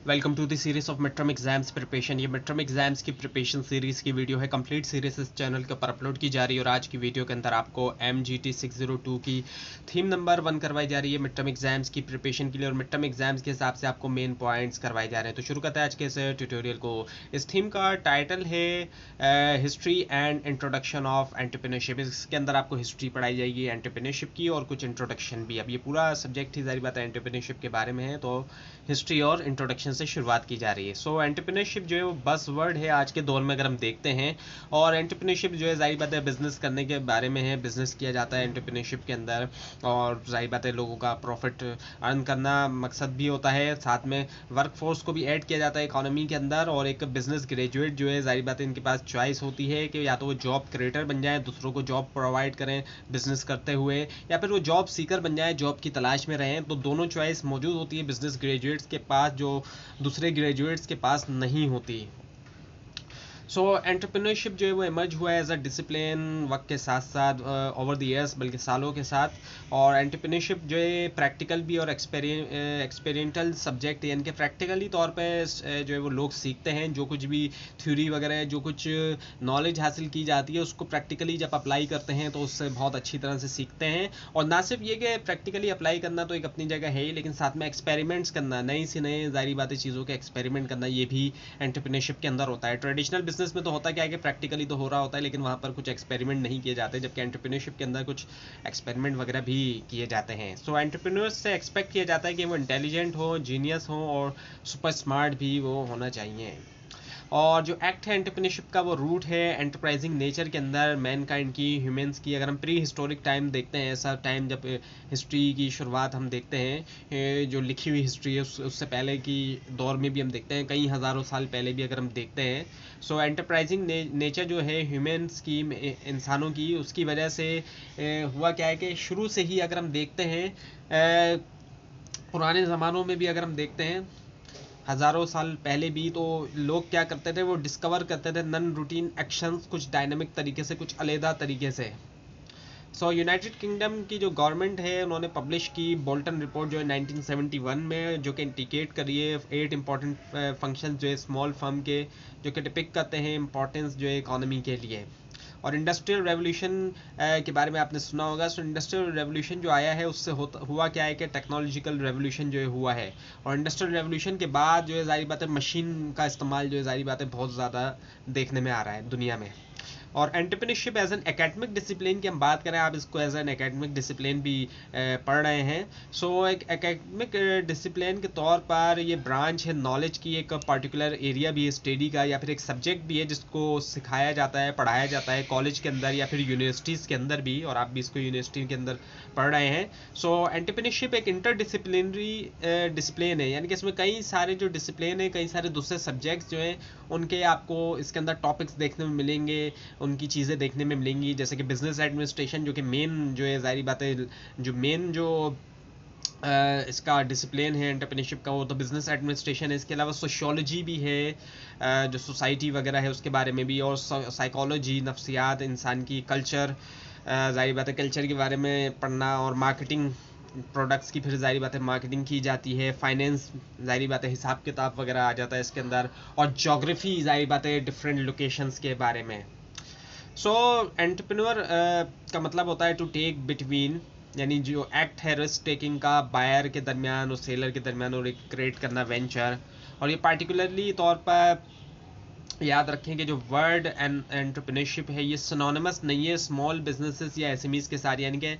Welcome to the series of mid term exams preparation. ये mid term exams की preparation series की video है। Complete series इस channel के ऊपर अपलोड की जा रही है और आज की वीडियो के अंदर आपको MGT 602 की थीम नंबर 1 करवाई जा रही है मिड टर्म एग्जाम्स की प्रिपरेशन के लिए, और मिड टर्म एग्जाम्स के हिसाब से आपको मेन पॉइंट्स करवाए जा रहे हैं। तो शुरू करते हैं आज के इस ट्यूटोरियल को। इस थीम का टाइटल है history and introduction of entrepreneurship. इसके अंदर आपको हिस्ट्री पढ़ाई जाएगी एंटरप्रेन्योरशिप की और कुछ इंट्रोडक्शन भी। अब ये पूरा सब्जेक्ट ही सारी बात है एंटरप्रेन्योरशिप के बारे में है, तो हिस्ट्री और इंट्रोडक्शन से शुरुआत की जा रही है। सो एंटरप्रेन्योरशिप जो है वो बस वर्ड है आज के दौर में अगर हम देखते हैं, और एंटरप्रेन्योरशिप जो है जाहिर बात है बिजनेस करने के बारे में है। बिजनेस किया जाता है एंटरप्रेन्योरशिप के अंदर, और जाहिर बात है लोगों का प्रॉफिट अर्न करना मकसद भी होता है। साथ में वर्क फोर्स को भी ऐड किया जाता है इकोनॉमी के अंदर, और एक बिजनेस ग्रेजुएट जो है जाहिर बात है इनके पास चॉइस होती है कि या तो वो जॉब क्रिएटर बन जाए, दूसरों को जॉब प्रोवाइड करें बिजनेस करते हुए, या फिर वो जॉब सीकर बन जाए, जॉब की तलाश में रहें। तो दोनों चॉइस मौजूद होती है बिजनेस ग्रेजुएट्स के पास, जो दूसरे ग्रेजुएट्स के पास नहीं होती। सो एंटरप्रेन्योरशिप जो है वो इमर्ज हुआ है एज अ डिसिप्लिन वक्त के साथ साथ, ओवर द ईयर्स, बल्कि सालों के साथ। और एंटरप्रेन्योरशिप जो है प्रैक्टिकल भी और एक्सपेरिमेंटल सब्जेक्ट है, यानी कि प्रैक्टिकली तौर पे जो है वो लोग सीखते हैं। जो कुछ भी थ्योरी वगैरह जो कुछ नॉलेज हासिल की जाती है उसको प्रैक्टिकली जब अप्लाई करते हैं तो उससे बहुत अच्छी तरह से सीखते हैं। और ना सिर्फ ये कि प्रैक्टिकली अप्लाई करना तो एक अपनी जगह है ही, लेकिन साथ में एक्सपेरिमेंट्स करना, नई से नई जारी बातें चीज़ों के एक्सपेरिमेंट करना, ये भी एंटरप्रेन्योरशिप के अंदर होता है। ट्रेडिशनल बिजनेस में तो होता क्या है कि प्रैक्टिकली तो हो रहा होता है, लेकिन वहाँ पर कुछ एक्सपेरिमेंट नहीं किए जाते, जबकि एंटरप्रेन्योरशिप के अंदर कुछ एक्सपेरिमेंट वगैरह भी किए जाते हैं। सो एंटरप्रेन्योर्स से एक्सपेक्ट किया जाता है कि वो इंटेलिजेंट हो, जीनियस हो, और सुपर स्मार्ट भी वो होना चाहिए। और जो एक्ट है एंटरप्रेन्योरशिप का वो रूट है एंटरप्राइजिंग नेचर के अंदर मैनकाइंड की, ह्यूमंस की। अगर हम प्री हिस्टोरिक टाइम देखते हैं, ऐसा टाइम जब हिस्ट्री की शुरुआत हम देखते हैं, जो लिखी हुई हिस्ट्री है उससे पहले की दौर में भी हम देखते हैं, कई हज़ारों साल पहले भी अगर हम देखते हैं। सो एंटरप्राइजिंग नेचर जो है ह्यूमंस की, इंसानों की, उसकी वजह से हुआ क्या है कि शुरू से ही अगर हम देखते हैं, पुराने ज़मानों में भी अगर हम देखते हैं, हज़ारों साल पहले भी, तो लोग क्या करते थे, वो डिस्कवर करते थे नॉन रूटीन एक्शंस, कुछ डायनामिक तरीके से, कुछ अलग तरीके से। सो यूनाइटेड किंगडम की जो गवर्नमेंट है उन्होंने पब्लिश की बोल्टन रिपोर्ट जो है 1971 में, जो कि इंडिकेट करी है 8 इंपॉर्टेंट फंक्शन जो है स्मॉल फर्म के, जो कि डिपिक्ट करते हैं इंपॉर्टेंस जो है इकोनॉमी के लिए। और इंडस्ट्रियल रेवोल्यूशन के बारे में आपने सुना होगा। सो इंडस्ट्रियल रेवोल्यूशन जो आया है उससे हुआ क्या है कि टेक्नोलॉजिकल रेवोल्यूशन जो है हुआ है, और इंडस्ट्रियल रेवोल्यूशन के बाद जो है जाहिर बात है मशीन का इस्तेमाल जो है जाहिर बात है बहुत ज़्यादा देखने में आ रहा है दुनिया में। और entrepreneurship as an academic discipline की हम बात करें, आप इसको एज एन एकेडमिक डिसिप्लिन भी पढ़ रहे हैं। सो एक एकेडमिक डिसिप्लिन के तौर पर ये ब्रांच है नॉलेज की, एक पर्टिकुलर एरिया भी है स्टडी का, या फिर एक सब्जेक्ट भी है जिसको सिखाया जाता है, पढ़ाया जाता है कॉलेज के अंदर या फिर यूनिवर्सिटीज़ के अंदर भी, और आप भी इसको यूनिवर्सिटी के अंदर पढ़ रहे हैं। सो एंटरप्रेन्योरशिप एक इंटरडिसिप्लिनरी डिसिप्लिन है, यानी कि इसमें कई सारे जो डिसिप्लिन है, कई सारे दूसरे सब्जेक्ट्स जो हैं उनके आपको इसके अंदर टॉपिक्स देखने में मिलेंगे, उनकी चीज़ें देखने में मिलेंगी। जैसे कि बिजनेस एडमिनिस्ट्रेशन जो कि मेन जो है जाहिर बात है, जो मेन जो इसका डिसिप्लिन है एंटरप्रेन्योरशिप का, वो तो बिजनेस एडमिनिस्ट्रेशन है। इसके अलावा सोशियोलॉजी भी है, जो सोसाइटी वगैरह है उसके बारे में भी, और साइकोलॉजी, नफ्सियात, इंसान की, कल्चर, जाहिर बात है कल्चर के बारे में पढ़ना, और मार्केटिंग, प्रोडक्ट्स की फिर जाहिर बात है मार्केटिंग की जाती है, फाइनेंस, जाहिर बात है हिसाब किताब वगैरह आ जाता है इसके अंदर, और जोग्राफी, जाहिर बात है डिफरेंट लोकेशंस के बारे में। सो एंटरप्रेन्योर का मतलब होता है टू टेक बिटवीन, यानी जो एक्ट है रिस्क टेकिंग का बायर के दरमियान और सेलर के दरमियान, और एक क्रिएट करना वेंचर। और ये पार्टिकुलरली तौर पर याद रखें कि जो वर्ड एंटरप्रेन्योरशिप है ये सिनोनिमस नहीं है स्मॉल बिजनेसेस या एसएमईज के साथ, यानी कि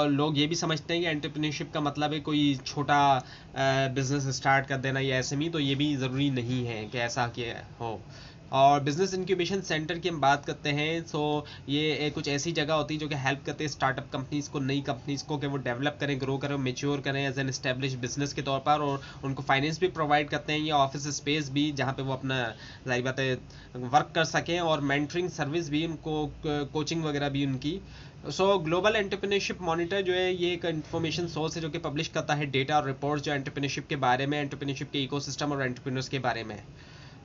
लोग ये भी समझते हैं कि एंटरप्रेन्योरशिप का मतलब है कोई छोटा बिजनेस स्टार्ट कर देना या एसएमई, तो ये भी ज़रूरी नहीं है कि ऐसा क्या हो। और बिजनेस इंक्यूबेशन सेंटर की हम बात करते हैं, सो ये कुछ ऐसी जगह होती है जो कि हेल्प करते हैं स्टार्टअप कंपनीज को, नई कंपनीज को, कि वो डेवलप करें, ग्रो करें, मेच्योर करें एज एन एस्टेब्लिश बिजनेस के तौर पर, और उनको फाइनेंस भी प्रोवाइड करते हैं, या ऑफिस स्पेस भी जहाँ पे वो अपना जाहिर बात है वर्क कर सकें, और मेंटरिंग सर्विस भी उनको, कोचिंग वगैरह भी उनकी। सो ग्लोबल एंटरप्रेन्योरशिप मॉनिटर जो है ये एक इन्फॉर्मेशन सोर्स है जो कि पब्लिश करता है डेटा और रिपोर्ट्स जो एंटरप्रेन्योरशिप के बारे में, एंटरप्रेन्योरशिप के इकोसिस्टम और एंटरप्रेन्योर्स के बारे में।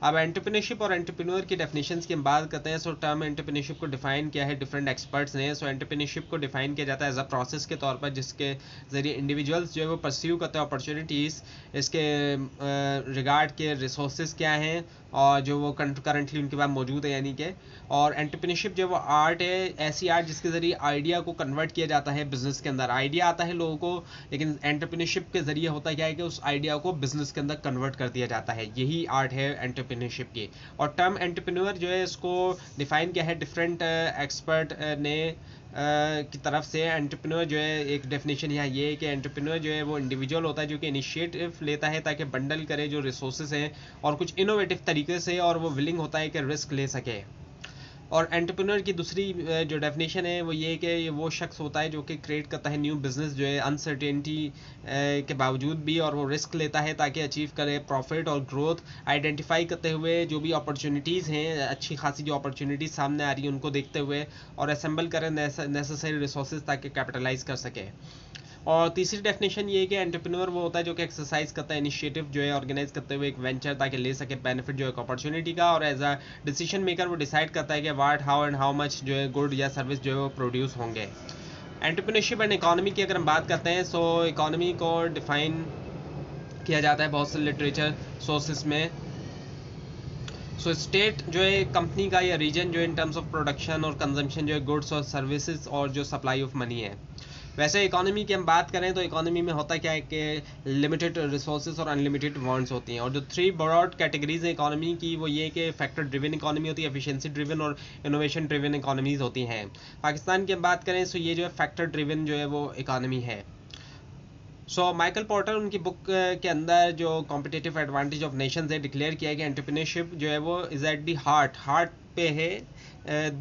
अब एंटरप्रेन्योरशिप और एंटरप्रेन्योर की डेफिनेशंस की हम बात करते हैं। सो टर्म एंटरप्रेन्योरशिप को डिफाइन किया है डिफरेंट एक्सपर्ट्स ने। सो एंटरप्रेन्योरशिप को डिफाइन किया जाता है एज अ प्रोसेस के तौर पर जिसके ज़रिए इंडिविजुअल्स जो है वो परस्यू करते हैं अपॉर्चुनिटीज़, इसके रिगार्ड के रिसोर्सेज क्या हैं और जो वो करंटली उनके पास मौजूद है यानी कि। और एंटरप्रेन्योरशिप जो वो आर्ट है, ऐसी आर्ट जिसके ज़रिए आइडिया को कन्वर्ट किया जाता है बिजनेस के अंदर। आइडिया आता है लोगों को, लेकिन एंटरप्रेन्योरशिप के ज़रिए होता क्या है कि उस आइडिया को बिजनेस के अंदर कन्वर्ट कर दिया जाता है। यही आर्ट है एंटरप्रेन्योरशिप की। और टर्म एंटरप्रेन्योर जो है इसको डिफाइन किया है डिफरेंट एक्सपर्ट ने की तरफ से। एंटरप्रेन्योर जो है एक डेफिनेशन यहाँ ये है कि एंटरप्रेन्योर जो है वो इंडिविजुअल होता है जो कि इनिशिएटिव लेता है ताकि बंडल करे जो रिसोर्सेज हैं और कुछ इनोवेटिव तरीके से, और वो विलिंग होता है कि रिस्क ले सके। और एंटरप्रेन्योर की दूसरी जो डेफिनेशन है वो ये कि वो शख्स होता है जो कि क्रिएट करता है न्यू बिजनेस जो है अनसर्टेनिटी के बावजूद भी, और वो रिस्क लेता है ताकि अचीव करे प्रॉफिट और ग्रोथ, आइडेंटिफाई करते हुए जो भी अपॉर्चुनिटीज़ हैं, अच्छी खासी जो अपॉर्चुनिटीज़ सामने आ रही हैं उनको देखते हुए, और असेंबल करें नेसेसरी रिसोर्सेज ताकि कैपिटलाइज कर सके। और तीसरी डेफिनेशन ये है कि एंटरप्रेन्योर वो होता है जो कि एक्सरसाइज करता है इनिशिएटिव जो है ऑर्गेनाइज करते हुए एक वेंचर ताकि ले सके बेनिफिट जो है अपॉर्चुनिटी का, और एज अ डिसीजन मेकर वो डिसाइड करता है कि what, how and how much जो है गुड या सर्विस जो है वो प्रोड्यूस होंगे। एंटरप्रेन्योरशिप एंड इकोनॉमी की अगर हम बात करते हैं, सो इकोनॉमी को डिफाइन किया जाता है बहुत से लिटरेचर सोर्सेस में। सो स्टेट जो है कंपनी का या रीजन जो है इन टर्म्स ऑफ प्रोडक्शन और कंजम्पशन जो है गुड्स और सर्विसेज और जो सप्लाई ऑफ मनी है। वैसे इकोनॉमी की हम बात करें तो इकोनॉमी में होता क्या है कि लिमिटेड रिसोर्सेज और अनलिमिटेड वांट्स होती हैं। और जो थ्री ब्रॉड कैटेगरीज हैं इकोनॉमी की वो ये कि फैक्टर ड्रिवन इकोनॉमी होती है, एफिशिएंसी ड्रिवन और इनोवेशन ड्रिवन इकोनॉमीज होती हैं। पाकिस्तान की हम बात करें तो ये जो है फैक्टर ड्रिवन जो है वो इकोनॉमी है। सो माइकल पोर्टर उनकी बुक के अंदर जो कॉम्पिटिटिव एडवांटेज ऑफ नेशंस है डिक्लेयर किया है कि एंटरप्रेन्योरशिप जो है वो इज़ एट दी हार्ट पे है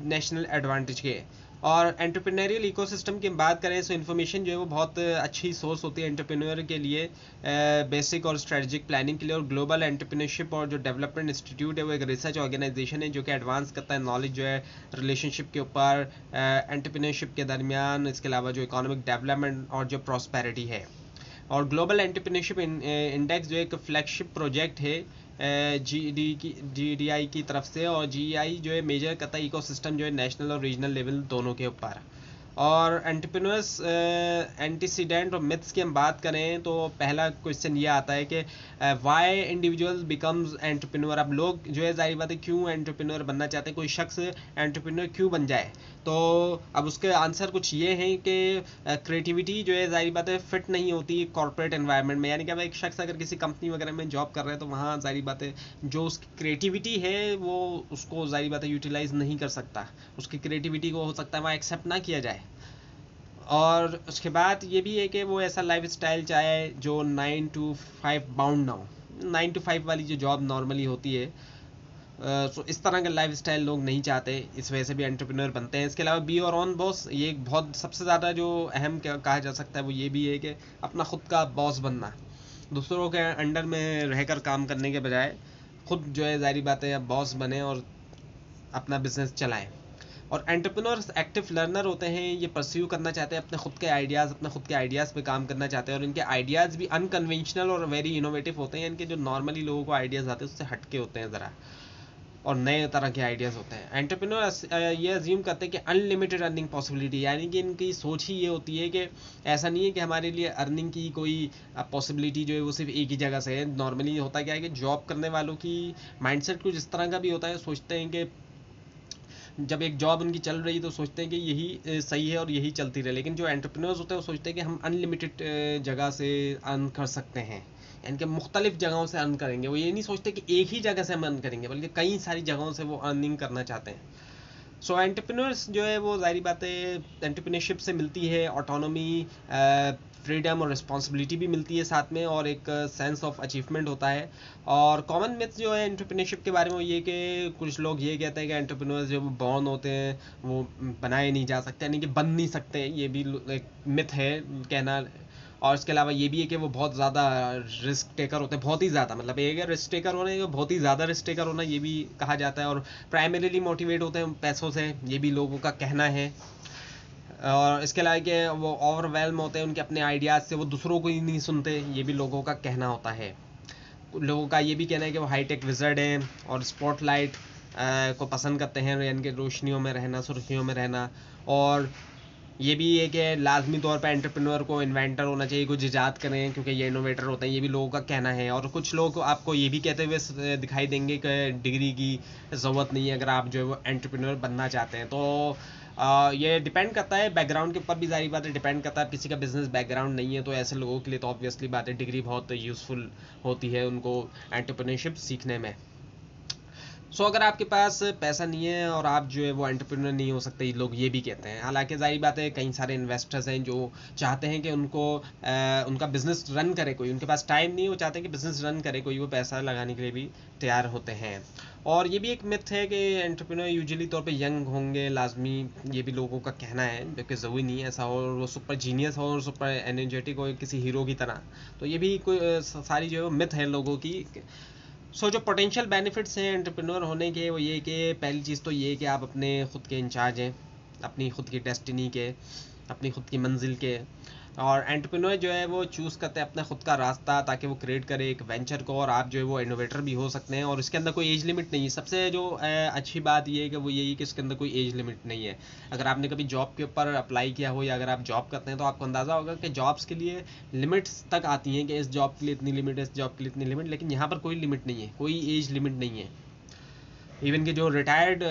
नेशनल एडवांटेज के। और एंटरप्रेन्योरियल इकोसिस्टम की बात करें तो इन्फॉर्मेशन जो है वो बहुत अच्छी सोर्स होती है एंटरप्रेन्योर के लिए, बेसिक और स्ट्रेटजिक प्लानिंग के लिए। और ग्लोबल एंटरप्रेन्योरशिप और जो डेवलपमेंट इंस्टीट्यूट है वो एक रिसर्च ऑर्गेनाइजेशन है जो कि एडवांस करता है नॉलेज जो है रिलेशनशिप के ऊपर एंटरप्रेन्योरशिप के दरमियान, इसके अलावा जो इकोनॉमिक डेवलपमेंट और जो प्रॉस्पेरिटी है। और ग्लोबल एंटरप्रेन्योरशिप इंडेक्स जो एक फ्लैगशिप प्रोजेक्ट है GDI की तरफ से, और GEI जो है मेजर करता है इकोसिस्टम जो है नेशनल और रीजनल लेवल दोनों के ऊपर। और एंटरप्रेन्योर्स एंटीसीडेंट और मिथ्स की हम बात करें तो पहला क्वेश्चन ये आता है कि वाई इंडिविजुअल बिकम्स एंटरप्रेन्योर। अब लोग जो है जाहिर बात है क्यों एंटरप्रेन्योर बनना चाहते हैं, कोई शख्स एंटरप्रेन्योर क्यों बन जाए। तो अब उसके आंसर कुछ ये हैं कि क्रिएटिविटी जो है जाहिर बात है फिट नहीं होती कॉर्पोरेट एनवायरनमेंट में। यानी कि अब एक शख्स अगर किसी कंपनी वगैरह में जॉब कर रहा है तो वहाँ जाहिर बात है जो उसकी क्रिएटिविटी है वो उसको जाहिर बात है यूटिलाइज नहीं कर सकता, उसकी क्रिएटिविटी को हो सकता है वहाँ एक्सेप्ट ना किया जाए। और उसके बाद ये भी है कि वो ऐसा लाइफ स्टाइल चाहे जो 9 to 5 बाउंड ना हो। 9 to 5 वाली जो जॉब नॉर्मली होती है, सो इस तरह का लाइफ स्टाइल लोग नहीं चाहते, इस वजह से भी एंटरप्रेन्योर बनते हैं। इसके अलावा बी और ऑन बॉस, ये एक बहुत सबसे ज़्यादा जो अहम कहा जा सकता है वो ये भी है कि अपना खुद का बॉस बनना, दूसरों के अंडर में रहकर काम करने के बजाय खुद जो है जाहिर बात है बॉस बने और अपना बिजनेस चलाएं। और एंटरप्रेन्योर्स एक्टिव लर्नर होते हैं, ये परस्यू करना चाहते हैं अपने खुद के आइडियाज़ पे काम करना चाहते हैं, और इनके आइडियाज़ भी अनकन्वेंशनल और वेरी इनोवेटिव होते हैं। इनके जो नॉर्मली लोगों को आइडियाज़ आते हैं उससे हटके होते हैं ज़रा, और नए तरह के आइडियाज़ होते हैं। एंटरप्रेन्योर ये अज्यूम करते हैं कि अनलिमिटेड अर्निंग पॉसिबिलिटी, यानी कि इनकी सोच ही ये होती है कि ऐसा नहीं है कि हमारे लिए अर्निंग की कोई पॉसिबिलिटी जो है वो सिर्फ एक ही जगह से है। नॉर्मली होता क्या है कि जॉब करने वालों की माइंडसेट कुछ इस तरह का भी होता है, सोचते हैं कि जब एक जॉब उनकी चल रही तो सोचते हैं कि यही सही है और यही चलती रहे। लेकिन जो एंटरप्रेन्योर्स होते हैं वो सोचते हैं कि हम अनलिमिटेड जगह से अर्न कर सकते हैं, यानी कि मुख्तलिफ जगहों से अर्न करेंगे। वो ये नहीं सोचते कि एक ही जगह से हम अर्न करेंगे, बल्कि कई सारी जगहों से वो अर्निंग करना चाहते हैं। सो एंटरप्रेन्योर्स जो है वो जाहिर बात है एंटरप्रेन्योरशिप से मिलती है ऑटोनॉमी, फ्रीडम और रिस्पॉन्सिबिलिटी भी मिलती है साथ में, और एक सेंस ऑफ अचीवमेंट होता है। और कॉमन मिथ जो है एंटरप्रेन्योरशिप के बारे में वो ये कि कुछ लोग ये कहते हैं कि एंटरप्रेन्योर्स जो बॉर्न होते हैं वो बनाए नहीं जा सकते, यानी कि बन नहीं सकते, ये भी एक मिथ है कहना। और इसके अलावा ये भी है कि वो बहुत ज़्यादा रिस्क टेकर होते हैं, बहुत ही ज़्यादा, मतलब एक रिस्क टेकर होना है, बहुत ही ज़्यादा रिस्क टेकर होना ये भी कहा जाता है। और प्राइमरीली मोटिवेट होते हैं पैसों से, ये भी लोगों का कहना है। और इसके अलावा कि वो ओवरवेल्म होते हैं उनके अपने आइडियाज़ से, वो दूसरों को ही नहीं सुनते, ये भी लोगों का कहना होता है। लोगों का ये भी कहना है कि वो हाईटेक विज़र्ड हैं और स्पॉटलाइट को पसंद करते हैं, यानी कि रोशनियों में रहना, सुर्खियों में रहना। और ये भी है कि लाजमी तौर पे एंटरप्रेन्योर को इन्वेंटर होना चाहिए, कुछ ईजाद करें क्योंकि ये इनोवेटर होते हैं, ये भी लोगों का कहना है। और कुछ लोग आपको ये भी कहते हुए दिखाई देंगे कि डिग्री की ज़रूरत नहीं है अगर आप जो है वो एंटरप्रेन्योर बनना चाहते हैं। तो ये डिपेंड करता है बैकग्राउंड के ऊपर भी, जारी बात है डिपेंड करता है। किसी का बिजनेस बैकग्राउंड नहीं है तो ऐसे लोगों के लिए तो ऑब्वियसली बात है डिग्री बहुत यूज़फुल होती है उनको एंटरप्रेन्योरशिप सीखने में। सो अगर आपके पास पैसा नहीं है और आप जो है वो एंटरप्रेन्योर नहीं हो सकते, लोग ये भी कहते हैं। हालांकि जाहिर बात है कई सारे इन्वेस्टर्स हैं जो चाहते हैं कि उनको उनका बिजनेस रन करे कोई, उनके पास टाइम नहीं, वो चाहते हैं कि बिजनेस रन करे कोई, वो पैसा लगाने के लिए भी तैयार होते हैं। और ये भी एक मिथ है कि एंटरप्रेन्योर यूजुअली तौर पे यंग होंगे लाजमी, ये भी लोगों का कहना है, जो कि ज़रूरी नहीं है ऐसा हो, और वो सुपर जीनियस हो और सुपर एनर्जेटिक हो किसी हीरो की तरह। तो ये भी कोई सारी जो है मिथ है लोगों की। जो पोटेंशियल बेनिफिट्स हैं एंटरप्रेन्योर होने के, वो ये कि पहली चीज़ तो ये कि आप अपने ख़ुद के इंचार्ज हैं, अपनी ख़ुद की डेस्टिनी के, अपनी ख़ुद की मंजिल के। और एंटरप्रेन्योर जो है वो चूज़ करते हैं अपना ख़ुद का रास्ता ताकि वो क्रिएट करे एक वेंचर को, और आप जो है वो इनोवेटर भी हो सकते हैं। और इसके अंदर कोई एज लिमिट नहीं है। सबसे जो अच्छी बात ये है कि वो यही कि इसके अंदर कोई एज लिमिट नहीं है। अगर आपने कभी जॉब के ऊपर अप्लाई किया हो या अगर आप जॉब करते हैं तो आपको अंदाज़ा होगा कि जॉब्स के लिए लिमिट्स तक आती हैं कि इस जॉब के लिए इतनी लिमिट है, इस जॉब के लिए इतनी लिमिट, लेकिन यहाँ पर कोई लिमिट नहीं है, कोई एज लिमिट नहीं है। इवन कि जो रिटायर्ड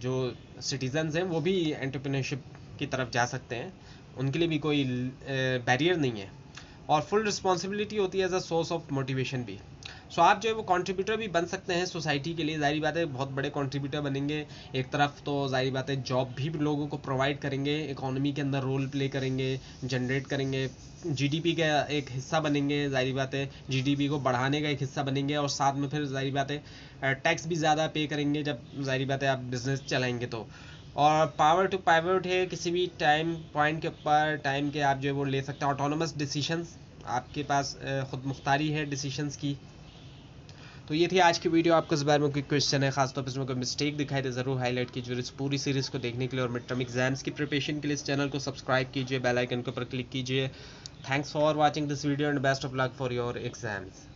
जो सिटीजन्स हैं वो भी एंटरप्रेन्योरशिप की तरफ जा सकते हैं, उनके लिए भी कोई बैरियर नहीं है। और फुल रिस्पॉन्सिबिलिटी होती है as a source of motivation भी। आप जो है वो कंट्रीब्यूटर भी बन सकते हैं सोसाइटी के लिए, जाहिर बात है बहुत बड़े कंट्रीब्यूटर बनेंगे। एक तरफ तो जाहिर बात है जॉब भी लोगों को प्रोवाइड करेंगे, इकोनॉमी के अंदर रोल प्ले करेंगे, जनरेट करेंगे, जीडीपी का एक हिस्सा बनेंगे, जाहिर बात है जीडीपी को बढ़ाने का एक हिस्सा बनेंगे। और साथ में फिर जाहिर बात है टैक्स भी ज़्यादा पे करेंगे जब जाहिर बात है आप बिज़नेस चलाएंगे तो। और पावर टू पाइवट है, किसी भी टाइम पॉइंट के ऊपर टाइम के आप जो है वो ले सकते हैं ऑटोनोमस डिसीशंस, आपके पास खुद मुख्तारी है डिसीशंस की। तो ये थी आज की वीडियो। आपको इस बारे में कोई क्वेश्चन है, खासतौर पर इसमें कोई मिस्टेक दिखाई दे ज़रूर हाईलाइट कीजिए। इस पूरी सीरीज़ को देखने के लिए और मिड टर्म एग्जाम्स की प्रिपरेशन के लिए इस चैनल को सब्सक्राइब कीजिए, बेल आइकन के ऊपर क्लिक कीजिए। Thanks for watching this video and best of luck for your exams.